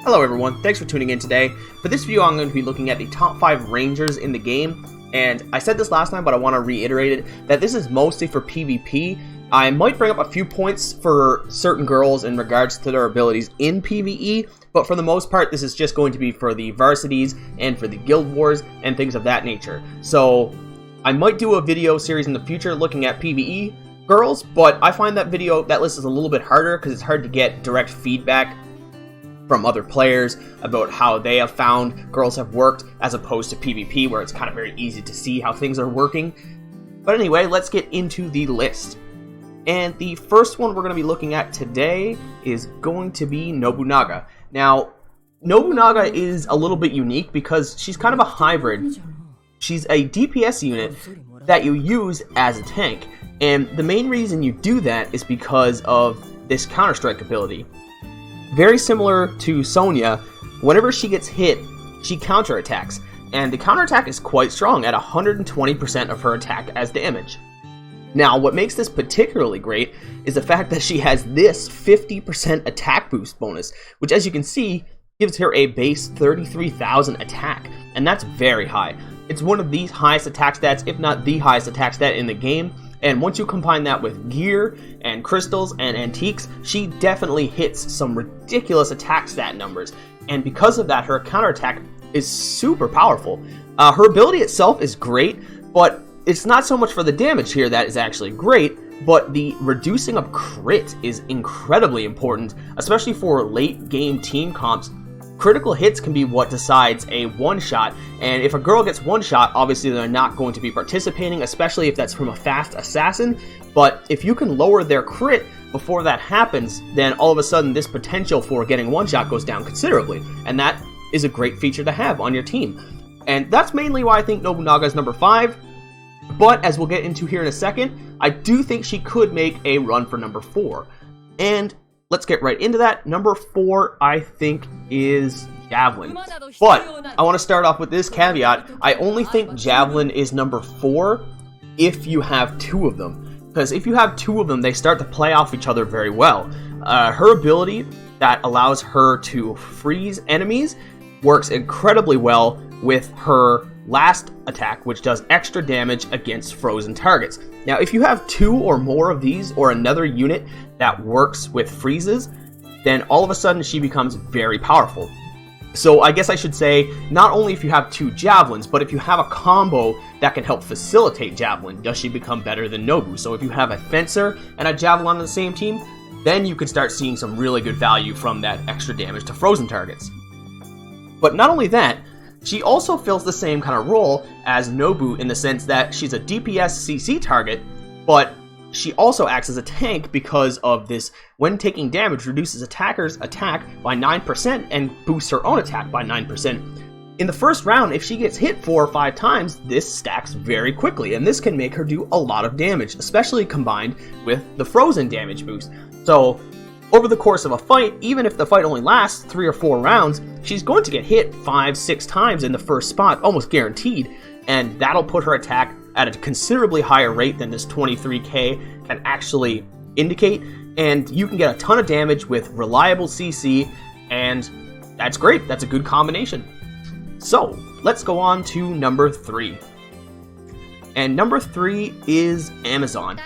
Hello everyone, thanks for tuning in today. For this video I'm going to be looking at the top 5 rangers in the game, and I said this last time but I want to reiterate it, that this is mostly for PvP. I might bring up a few points for certain girls in regards to their abilities in PvE, but for the most part this is just going to be for the varsities and for the guild wars and things of that nature. So I might do a video series in the future looking at PvE girls, but I find that list is a little bit harder because it's hard to get direct feedback from other players about how they have found girls have worked, as opposed to PvP where it's kind of very easy to see how things are working. But anyway, let's get into the list. And the first one we're going to be looking at today is going to be Nobunaga. Now, Nobunaga is a little bit unique because she's kind of a hybrid. She's a DPS unit that you use as a tank, and the main reason you do that is because of this Counter-Strike ability. Very similar to Sonya, whenever she gets hit, she counterattacks, and the counterattack is quite strong at 120% of her attack as damage. Now, what makes this particularly great is the fact that she has this 50% attack boost bonus, which, as you can see, gives her a base 33,000 attack, and that's very high. It's one of the highest attack stats, if not the highest attack stat in the game, and once you combine that with gear and crystals and antiques, she definitely hits some ridiculous attack stat numbers, and because of that, her counterattack is super powerful. Her ability itself is great, but it's not so much for the damage here that is actually great, but the reducing of crit is incredibly important, especially for late game team comps. Critical hits can be what decides a one-shot, and if a girl gets one-shot, obviously they're not going to be participating, especially if that's from a fast assassin, but if you can lower their crit before that happens, then all of a sudden this potential for getting one-shot goes down considerably, and that is a great feature to have on your team. And that's mainly why I think Nobunaga is number 5, but as we'll get into here in a second, I do think she could make a run for number 4. And let's get right into that. Number 4, I think, is Gavilan. But I want to start off with this caveat. I only think Gavilan is number 4 if you have 2 of them. Because if you have 2 of them, they start to play off each other very well. Her ability that allows her to freeze enemies works incredibly well with her last attack, which does extra damage against frozen targets. Now, if you have 2 or more of these, or another unit that works with freezes, then all of a sudden she becomes very powerful. So I guess I should say, not only if you have 2 Javelins, but if you have a combo that can help facilitate Javelin, does she become better than Nobu? So if you have a Fencer and a Javelin on the same team, then you can start seeing some really good value from that extra damage to frozen targets. But not only that, she also fills the same kind of role as Nobu in the sense that she's a DPS CC target, but she also acts as a tank because of this, when taking damage, reduces attackers' attack by 9% and boosts her own attack by 9%. In the first round, if she gets hit 4 or 5 times, this stacks very quickly, and this can make her do a lot of damage, especially combined with the frozen damage boost. So over the course of a fight, even if the fight only lasts 3 or 4 rounds, she's going to get hit 5-6 times in the first spot, almost guaranteed, and that'll put her attack at a considerably higher rate than this 23k can actually indicate, and you can get a ton of damage with reliable CC, and that's great. That's a good combination. So let's go on to number 3. And number 3 is Amazon.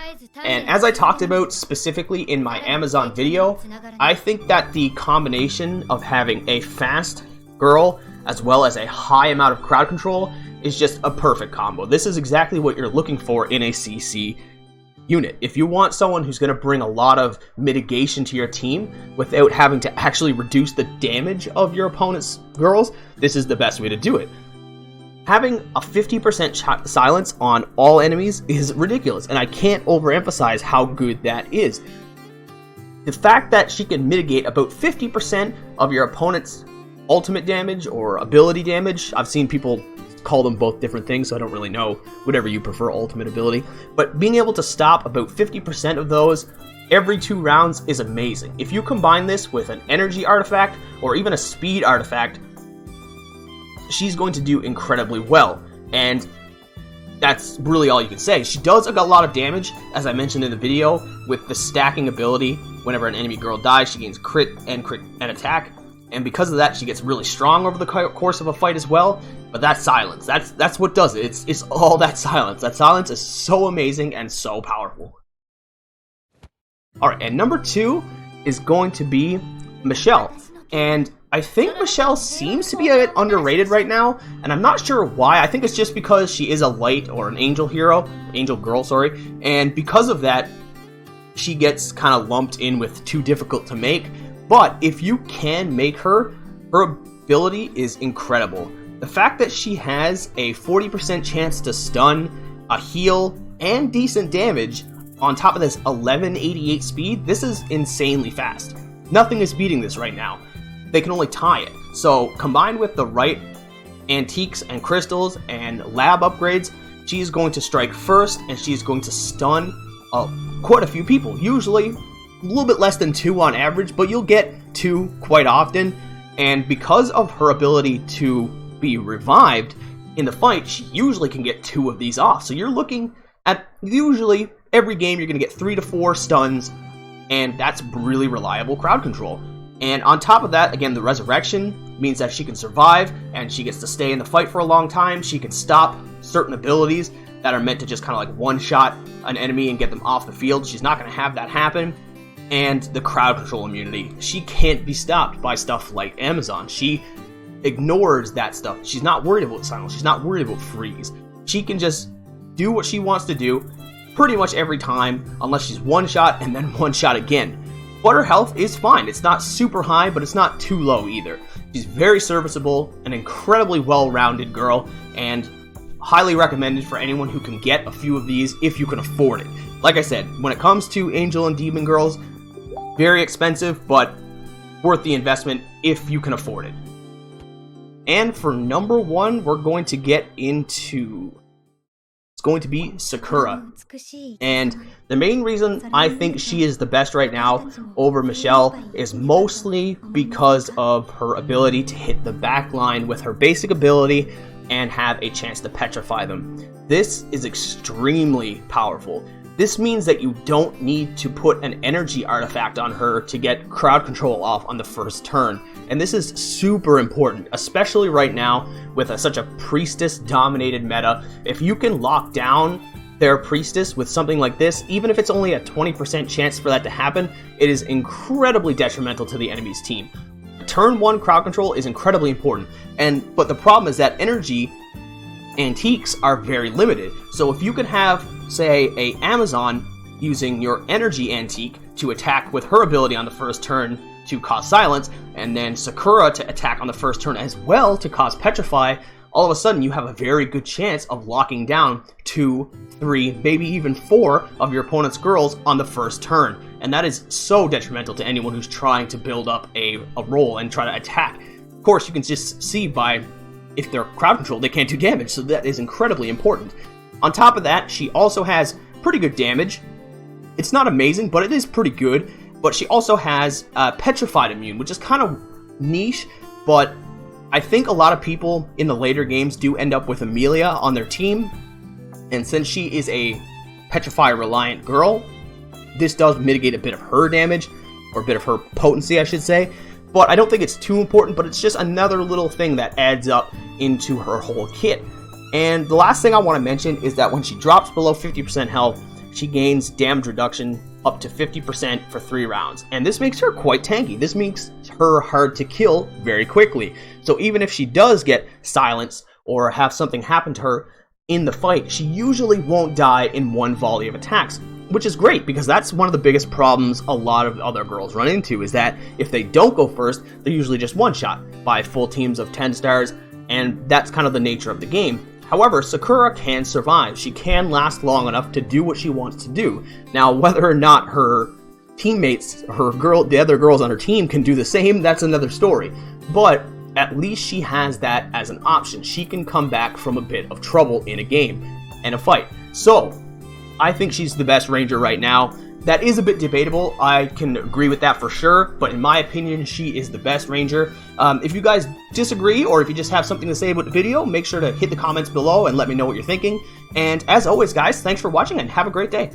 And as I talked about specifically in my Amazon video, I think that the combination of having a fast girl as well as a high amount of crowd control is just a perfect combo. This is exactly what you're looking for in a CC unit. If you want someone who's going to bring a lot of mitigation to your team without having to actually reduce the damage of your opponent's girls, this is the best way to do it. Having a 50% silence on all enemies is ridiculous, and I can't overemphasize how good that is. The fact that she can mitigate about 50% of your opponent's ultimate damage or ability damage, I've seen people call them both different things, so I don't really know whatever you prefer, ultimate ability, but being able to stop about 50% of those every 2 rounds is amazing. If you combine this with an energy artifact or even a speed artifact, she's going to do incredibly well, and that's really all you can say. She does a lot of damage, as I mentioned in the video, with the stacking ability. Whenever an enemy girl dies, she gains crit and attack. and because of that, she gets really strong over the course of a fight as well. But that silence, that's what does it. It's all that silence. That silence is so amazing and so powerful. Alright, and number 2 is going to be Michelle. And I think Michelle seems to be a bit underrated right now, and I'm not sure why. I think it's just because she is a light or an angel girl, and because of that, she gets kind of lumped in with too difficult to make. But if you can make her ability is incredible. The fact that she has a 40% chance to stun, a heal, and decent damage, on top of this 1188 speed, this is insanely fast. Nothing is beating this right now. They can only tie it. So combined with the right antiques and crystals and lab upgrades, she's going to strike first, and she's going to stun quite a few people. Usually a little bit less than 2 on average, but you'll get 2 quite often. And because of her ability to be revived in the fight, she usually can get 2 of these off. So you're looking at usually every game you're going to get 3 to 4 stuns, and that's really reliable crowd control. And on top of that, again, the resurrection means that she can survive, and she gets to stay in the fight for a long time. She can stop certain abilities that are meant to just kind of like one-shot an enemy and get them off the field. She's not going to have that happen. And the crowd control immunity. She can't be stopped by stuff like Amazon. She ignores that stuff. She's not worried about silence. She's not worried about freeze. She can just do what she wants to do pretty much every time, unless she's one-shot and then one-shot again. But her health is fine. It's not super high, but it's not too low either. She's very serviceable, an incredibly well-rounded girl, and highly recommended for anyone who can get a few of these if you can afford it. Like I said, when it comes to Angel and Demon girls, very expensive, but worth the investment if you can afford it. And for number 1, we're going to get into... It's going to be Sakura. And the main reason I think she is the best right now over Michelle is mostly because of her ability to hit the back line with her basic ability and have a chance to petrify them. This is extremely powerful. This means that you don't need to put an energy artifact on her to get crowd control off on the first turn. And this is super important, especially right now with such a priestess-dominated meta. If you can lock down their priestess with something like this, even if it's only a 20% chance for that to happen, it is incredibly detrimental to the enemy's team. Turn 1 crowd control is incredibly important, but the problem is that energy antiques are very limited. So if you could have, say, a Amazon using your energy antique to attack with her ability on the first turn to cause silence, and then Sakura to attack on the first turn as well to cause petrify, all of a sudden you have a very good chance of locking down 2, 3, maybe even 4 of your opponent's girls on the first turn. And that is so detrimental to anyone who's trying to build up a roll and try to attack. Of course, you can just see by if they're crowd controlled, they can't do damage, so that is incredibly important. On top of that, she also has pretty good damage. It's not amazing, but it is pretty good. But she also has Petrified Immune, which is kind of niche, but I think a lot of people in the later games do end up with Amelia on their team. And since she is a Petrify-reliant girl, this does mitigate a bit of her damage, or a bit of her potency, I should say. But I don't think it's too important, but it's just another little thing that adds up into her whole kit. And the last thing I want to mention is that when she drops below 50% health, she gains damage reduction up to 50% for 3 rounds. And this makes her quite tanky. This makes her hard to kill very quickly. So even if she does get silenced or have something happen to her in the fight, she usually won't die in one volley of attacks. Which is great, because that's one of the biggest problems a lot of other girls run into, is that if they don't go first, they're usually just one-shot by full teams of 10 stars, and that's kind of the nature of the game. However, Sakura can survive. She can last long enough to do what she wants to do. Now, whether or not her teammates, the other girls on her team can do the same, that's another story. But at least she has that as an option. She can come back from a bit of trouble in a game and a fight. So, I think she's the best ranger right now. That is a bit debatable. I can agree with that for sure, but in my opinion, she is the best ranger. If you guys disagree, or if you just have something to say about the video, make sure to hit the comments below and let me know what you're thinking. And as always, guys, thanks for watching and have a great day.